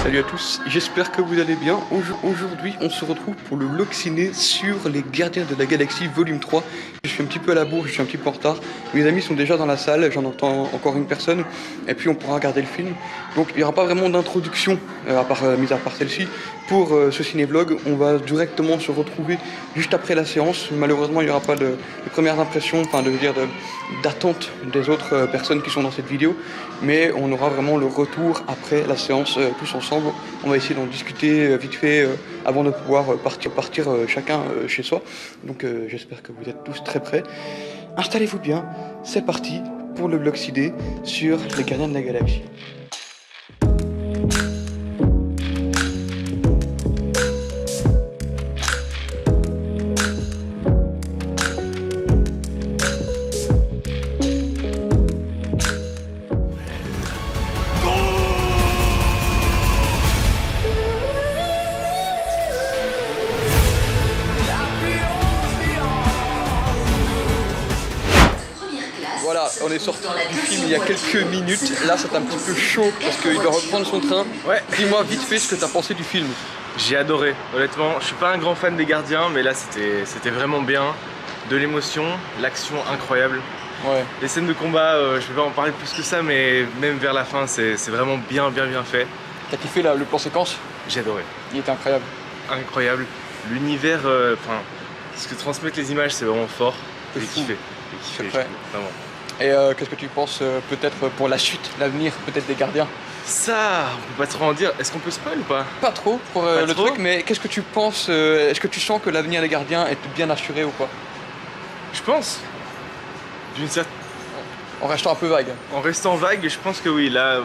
Salut à tous, j'espère que vous allez bien. Aujourd'hui, on se retrouve pour le vlog ciné sur les Gardiens de la Galaxie volume 3. Je suis un petit peu à la bourre, je suis un petit peu en retard. Mes amis sont déjà dans la salle, j'en entends encore une personne. Et puis on pourra regarder le film. Donc il n'y aura pas vraiment d'introduction, mis à part celle-ci. Pour ce ciné-vlog, on va directement se retrouver juste après la séance. Malheureusement, il n'y aura pas de premières impressions, d'attente des autres personnes qui sont dans cette vidéo. Mais on aura vraiment le retour après la séance tous ensemble. On va essayer d'en discuter vite fait avant de pouvoir partir chacun chez soi. Donc j'espère que vous êtes tous très prêts. Installez-vous bien, c'est parti pour le vlog ciné sur les Gardiens de la Galaxie. Voilà, on est sorti du film il y a quelques minutes. Là, c'est un petit peu chaud parce qu'il doit reprendre son train. Ouais. Dis-moi vite fait ce que tu as pensé du film. J'ai adoré, honnêtement. Je suis pas un grand fan des Gardiens, mais là, c'était vraiment bien. De l'émotion, l'action incroyable. Ouais. Les scènes de combat, je vais pas en parler plus que ça, mais même vers la fin, c'est vraiment bien fait. T'as kiffé le plan séquence? J'ai adoré. Il était incroyable. Incroyable. L'univers, ce que transmettent les images, c'est vraiment fort. J'ai kiffé. J'ai kiffé, vraiment. Et qu'est-ce que tu penses peut-être pour la suite, l'avenir peut-être des Gardiens? Ça, on peut pas trop en dire. Est-ce qu'on peut spoil ou pas? Pas trop pour pas le trop. truc, mais qu'est-ce que tu penses? Est-ce que tu sens que l'avenir des Gardiens est bien assuré ou pas? Je pense. D'une certaine... En restant un peu vague. En restant vague, je pense que oui, là,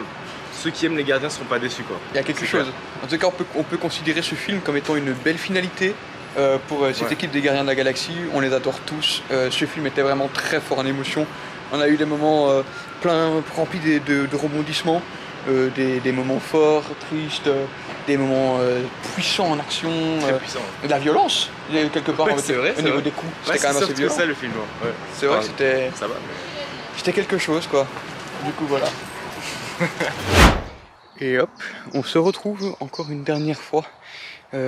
ceux qui aiment les Gardiens seront pas déçus, quoi. Il y a quelque chose. En tout cas, on peut considérer ce film comme étant une belle finalité pour cette équipe des Gardiens de la Galaxie. On les adore tous. Ce film était vraiment très fort en émotion. On a eu des moments remplis de rebondissements, des moments forts, tristes, des moments puissants en action, puissant. de la violence quelque part Ouais, au niveau des coups. C'était quand même assez violent. C'est ça le film. Ouais. C'est vrai que c'était... Ça va. C'était quelque chose quoi. Du coup voilà. Et hop, on se retrouve encore une dernière fois. Oui,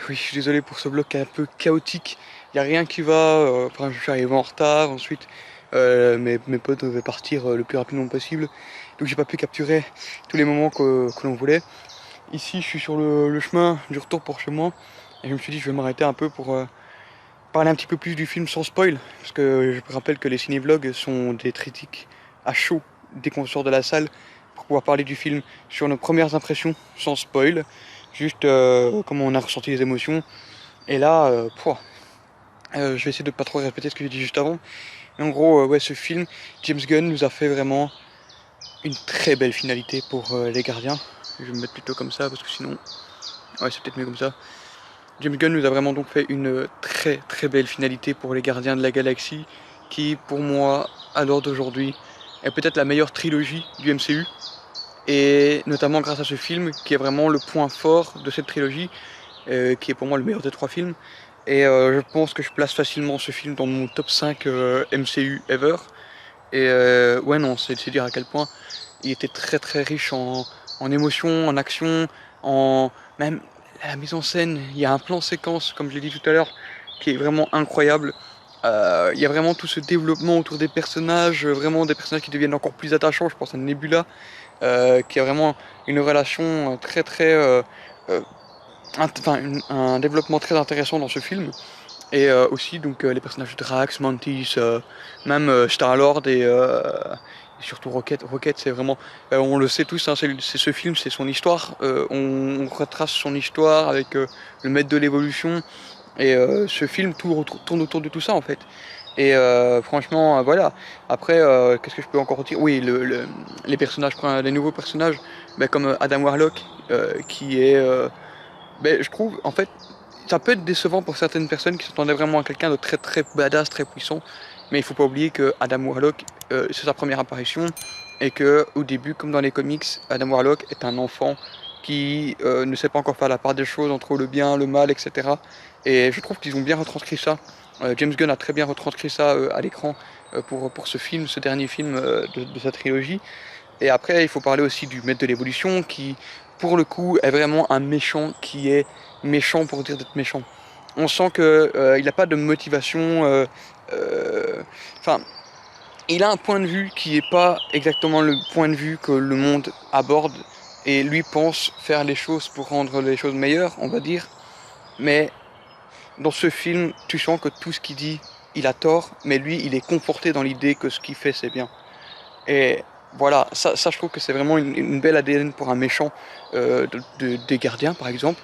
je suis désolé pour ce bloc un peu chaotique. Il n'y a rien qui va. Je suis arrivé en retard. Ensuite, mes potes devaient partir le plus rapidement possible. Donc j'ai pas pu capturer tous les moments que l'on voulait. Ici, je suis sur le chemin du retour pour chez moi. Et je me suis dit, je vais m'arrêter un peu pour parler un petit peu plus du film sans spoil. Parce que je me rappelle que les ciné-vlogs sont des critiques à chaud dès qu'on sort de la salle pour pouvoir parler du film sur nos premières impressions sans spoil. Juste comment on a ressenti les émotions. Et là, je vais essayer de pas trop répéter ce que j'ai dit juste avant. Mais en gros, ouais, ce film, James Gunn nous a fait vraiment une très belle finalité pour les Gardiens. Je vais me mettre plutôt comme ça parce que sinon, ouais, c'est peut-être mieux comme ça. James Gunn nous a vraiment donc fait une très belle finalité pour les Gardiens de la Galaxie, qui pour moi, à l'heure d'aujourd'hui, est peut-être la meilleure trilogie du MCU. Et notamment grâce à ce film, qui est vraiment le point fort de cette trilogie, qui est pour moi le meilleur des 3 films. Et je pense que je place facilement ce film dans mon top 5 MCU ever. Et ouais non, c'est dire à quel point il était très riche en émotions, en action, en même la mise en scène. Il y a un plan séquence, comme je l'ai dit tout à l'heure, qui est vraiment incroyable. Il y a vraiment tout ce développement autour des personnages, vraiment des personnages qui deviennent encore plus attachants. Je pense à Nebula, qui a vraiment une relation un développement très intéressant dans ce film. Et aussi donc les personnages de Drax, Mantis, même Star-Lord et surtout Rocket. Rocket, c'est vraiment, on le sait tous, hein, c'est ce film, c'est son histoire. On retrace son histoire avec le maître de l'évolution. Et ce film tourne autour de tout ça en fait. Et franchement, voilà. Après, qu'est-ce que je peux encore dire? Oui, les personnages, les nouveaux personnages, comme Adam Warlock, qui est, je trouve, en fait, ça peut être décevant pour certaines personnes qui s'attendaient vraiment à quelqu'un de très badass, très puissant. Mais il faut pas oublier que Adam Warlock, c'est sa première apparition, et que au début, comme dans les comics, Adam Warlock est un enfant qui ne sait pas encore faire la part des choses entre le bien, le mal, etc. Et je trouve qu'ils ont bien retranscrit ça. James Gunn a très bien retranscrit ça à l'écran pour ce film, ce dernier film de sa trilogie. Et après, il faut parler aussi du maître de l'évolution qui pour le coup, est vraiment un méchant qui est méchant pour dire d'être méchant. On sent qu'il n'a pas de motivation. Enfin, il a un point de vue qui n'est pas exactement le point de vue que le monde aborde. Et lui pense faire les choses pour rendre les choses meilleures, on va dire. Mais dans ce film, tu sens que tout ce qu'il dit, il a tort. Mais lui, il est conforté dans l'idée que ce qu'il fait, c'est bien. Et voilà, ça je trouve que c'est vraiment une belle ADN pour un méchant des Gardiens, par exemple,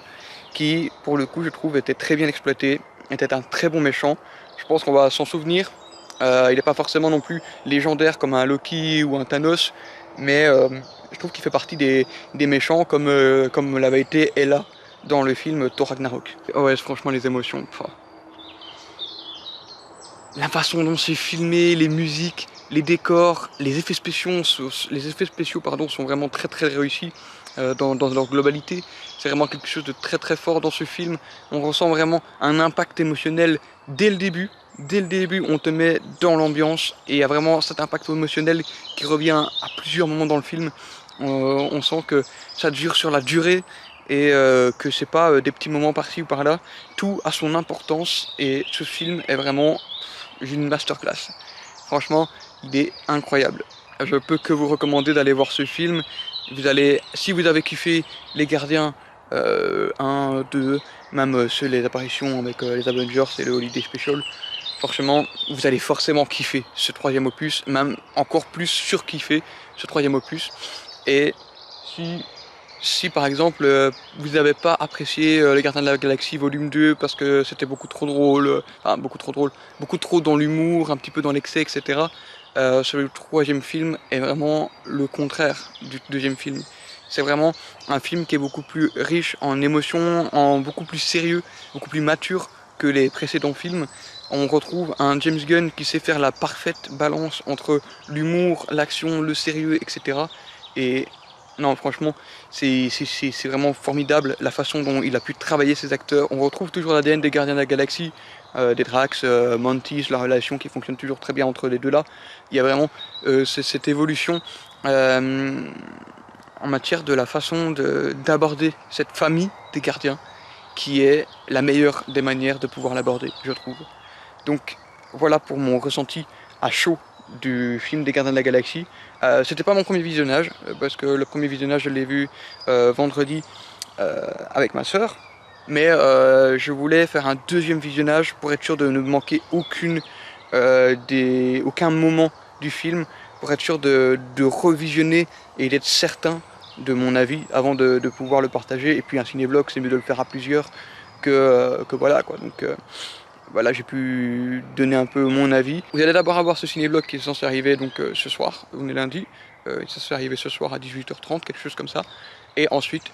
qui, pour le coup, je trouve, était très bien exploité, était un très bon méchant. Je pense qu'on va s'en souvenir. Il n'est pas forcément non plus légendaire comme un Loki ou un Thanos, mais je trouve qu'il fait partie des méchants comme l'avait été Hela dans le film Thor Ragnarok. Oh ouais, franchement, les émotions. Pff. La façon dont c'est filmé, les musiques, les décors, les effets spéciaux sont vraiment très très réussis dans leur globalité. C'est vraiment quelque chose de très très fort dans ce film. On ressent vraiment un impact émotionnel dès le début. Dès le début, on te met dans l'ambiance et il y a vraiment cet impact émotionnel qui revient à plusieurs moments dans le film. On sent que ça dure sur la durée et que c'est pas des petits moments par-ci ou par-là. Tout a son importance et ce film est vraiment une masterclass. Franchement, il est incroyable. Je peux que vous recommander d'aller voir ce film. Si vous avez kiffé Les Gardiens 1, 2, même les apparitions avec les Avengers et le Holiday Special, franchement, vous allez forcément kiffer ce troisième opus, même encore plus surkiffer ce troisième opus. Et si par exemple vous n'avez pas apprécié Les Gardiens de la Galaxie volume 2 parce que c'était beaucoup trop drôle, beaucoup trop dans l'humour, un petit peu dans l'excès, etc. Le troisième film est vraiment le contraire du deuxième film. C'est vraiment un film qui est beaucoup plus riche en émotions, beaucoup plus sérieux, beaucoup plus mature que les précédents films. On retrouve un James Gunn qui sait faire la parfaite balance entre l'humour, l'action, le sérieux, etc. Et non, franchement, c'est vraiment formidable la façon dont il a pu travailler ses acteurs. On retrouve toujours l'ADN des Gardiens de la Galaxie, des Drax, Mantis, la relation qui fonctionne toujours très bien entre les deux là. Il y a vraiment cette évolution en matière de la façon d'aborder cette famille des Gardiens qui est la meilleure des manières de pouvoir l'aborder, je trouve. Donc voilà pour mon ressenti à chaud du film des Gardiens de la Galaxie. C'était pas mon premier visionnage, parce que le premier visionnage je l'ai vu vendredi avec ma soeur. Mais je voulais faire un deuxième visionnage pour être sûr de ne manquer aucun moment du film, pour être sûr de revisionner et d'être certain de mon avis avant de pouvoir le partager. Et puis un ciné-vlog, c'est mieux de le faire à plusieurs que voilà quoi. Donc voilà, j'ai pu donner un peu mon avis. Vous allez d'abord avoir ce ciné-vlog qui est censé arriver donc ce soir, on est lundi. Il est censé arriver ce soir à 18h30, quelque chose comme ça. Et ensuite,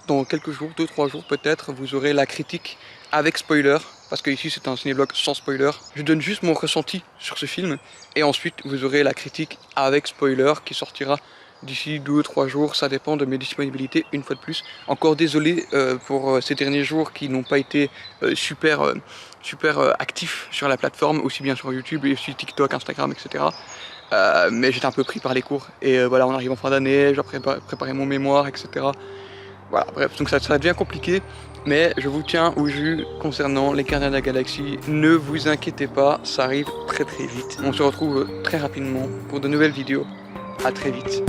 dans quelques jours, 2-3 jours peut-être, vous aurez la critique avec spoiler, parce que ici c'est un ciné-vlog sans spoiler. Je donne juste mon ressenti sur ce film, et ensuite vous aurez la critique avec spoiler qui sortira d'ici 2-3 jours, ça dépend de mes disponibilités, une fois de plus. Encore désolé pour ces derniers jours qui n'ont pas été super actifs sur la plateforme, aussi bien sur YouTube et sur TikTok, Instagram, etc. Mais j'étais un peu pris par les cours, et voilà, on arrive en fin d'année, je dois préparer mon mémoire, etc. Voilà, bref, donc ça devient compliqué, mais je vous tiens au jus concernant les Gardiens de la Galaxie. Ne vous inquiétez pas, ça arrive très très vite. On se retrouve très rapidement pour de nouvelles vidéos. À très vite.